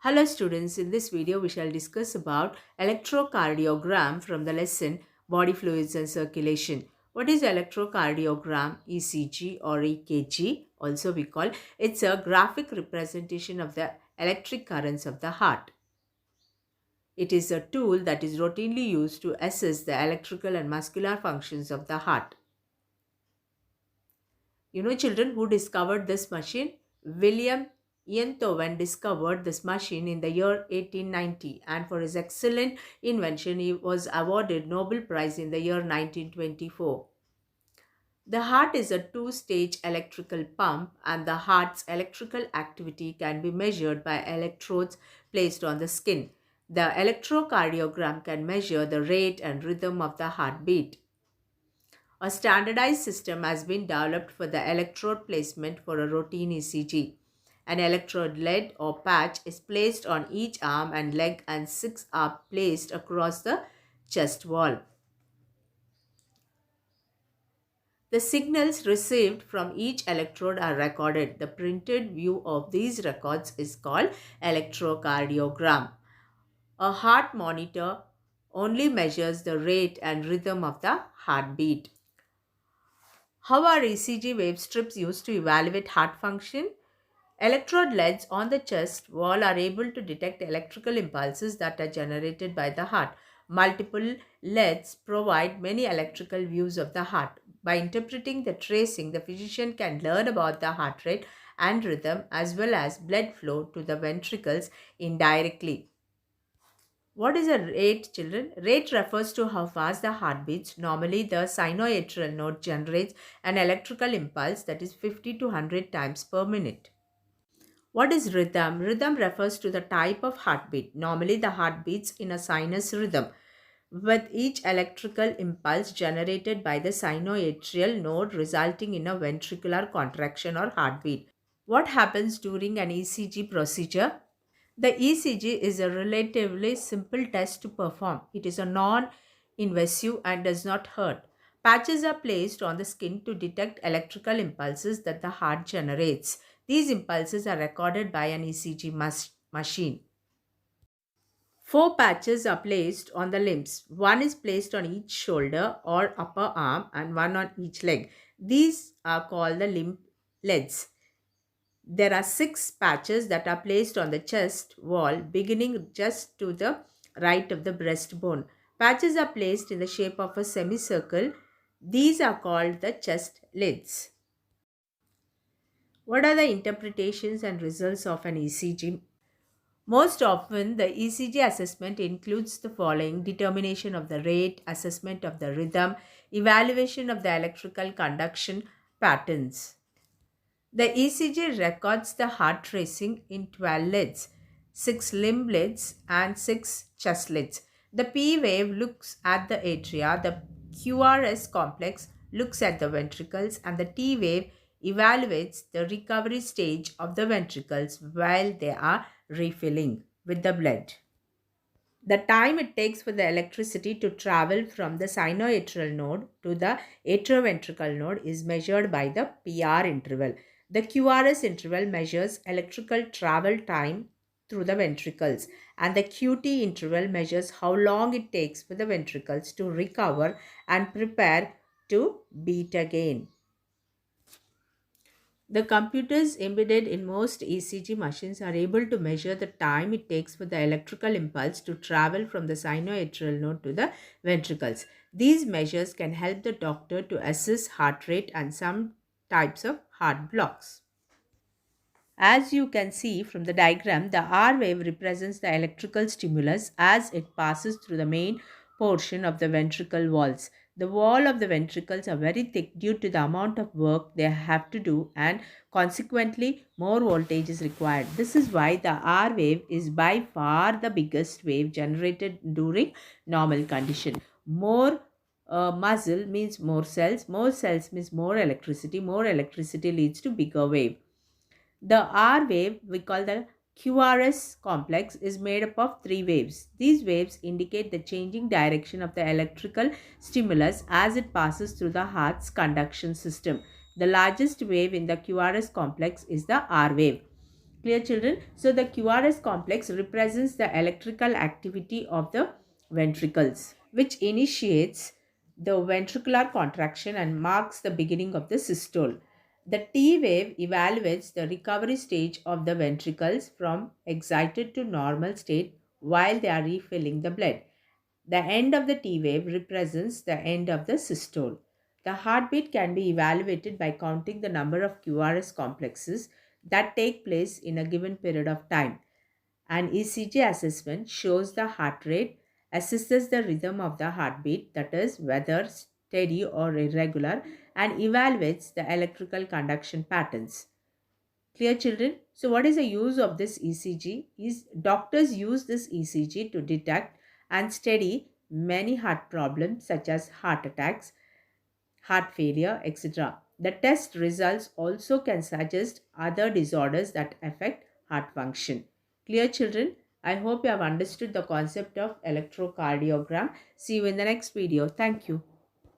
Hello students, in this video we shall discuss about electrocardiogram from the lesson Body Fluids and Circulation. What is electrocardiogram, ECG or EKG also we call? It's a graphic representation of the electric currents of the heart. It is a tool that is routinely used to assess the electrical and muscular functions of the heart. You know children who discovered this machine? William Einthoven discovered this machine in the year 1890, and for his excellent invention he was awarded Nobel Prize in the year 1924. The heart is a two-stage electrical pump, and the heart's electrical activity can be measured by electrodes placed on the skin. The electrocardiogram can measure the rate and rhythm of the heartbeat. A standardized system has been developed for the electrode placement for a routine ECG. An electrode lead or patch is placed on each arm and leg, and six are placed across the chest wall. The signals received from each electrode are recorded. The printed view of these records is called electrocardiogram. A heart monitor only measures the rate and rhythm of the heartbeat. How are ECG wave strips used to evaluate heart function? Electrode LEDs on the chest wall are able to detect electrical impulses that are generated by the heart. Multiple LEDs provide many electrical views of the heart. By interpreting the tracing, the physician can learn about the heart rate and rhythm as well as blood flow to the ventricles indirectly. What is a rate, children? Rate refers to how fast the heart beats. Normally, the sinoatrial node generates an electrical impulse that is 50 to 100 times per minute. What is rhythm? Rhythm refers to the type of heartbeat. Normally, the heart beats in a sinus rhythm, with each electrical impulse generated by the sinoatrial node resulting in a ventricular contraction or heartbeat. What happens during an ECG procedure? The ECG is a relatively simple test to perform. It is a non-invasive and does not hurt. Patches are placed on the skin to detect electrical impulses that the heart generates. These impulses are recorded by an ECG machine. Four patches are placed on the limbs. One is placed on each shoulder or upper arm and one on each leg. These are called the limb leads. There are six patches that are placed on the chest wall beginning just to the right of the breastbone. Patches are placed in the shape of a semicircle. These are called the chest lids. What are the interpretations and results of an ECG? Most often, the ECG assessment includes the following: determination of the rate, assessment of the rhythm, evaluation of the electrical conduction patterns. The ECG records the heart racing in 12 leads, 6 limb leads, and 6 chest leads. The P wave looks at the atria, the QRS complex looks at the ventricles, and the T wave evaluates the recovery stage of the ventricles while they are refilling with the blood. The time it takes for the electricity to travel from the sinoatrial node to the atrioventricular node is measured by the PR interval. The QRS interval measures electrical travel time through the ventricles, and the QT interval measures how long it takes for the ventricles to recover and prepare to beat again. The computers embedded in most ECG machines are able to measure the time it takes for the electrical impulse to travel from the sinoatrial node to the ventricles. These measures can help the doctor to assess heart rate and some types of heart blocks. As you can see from the diagram, the R wave represents the electrical stimulus as it passes through the main portion of the ventricle walls. The wall of the ventricles are very thick due to the amount of work they have to do, and consequently more voltage is required. This is why the R wave is by far the biggest wave generated during normal condition. More muscle means more cells means more electricity leads to bigger wave. The R wave, we call the QRS complex, is made up of three waves. These waves indicate the changing direction of the electrical stimulus as it passes through the heart's conduction system. The largest wave in the QRS complex is the R wave. Clear, children? So the QRS complex represents the electrical activity of the ventricles, which initiates the ventricular contraction and marks the beginning of the systole. The T wave evaluates the recovery stage of the ventricles from excited to normal state while they are refilling the blood. The end of the T wave represents the end of the systole. The heartbeat can be evaluated by counting the number of QRS complexes that take place in a given period of time. An ECG assessment shows the heart rate, assesses the rhythm of the heartbeat, that is, whether steady or irregular, and evaluates the electrical conduction patterns. Clear, children? So what is the use of this ECG? Is doctors use this ECG to detect and study many heart problems such as heart attacks, heart failure, etc. The test results also can suggest other disorders that affect heart function. Clear, children? I hope you have understood the concept of electrocardiogram. See you in the next video. Thank you.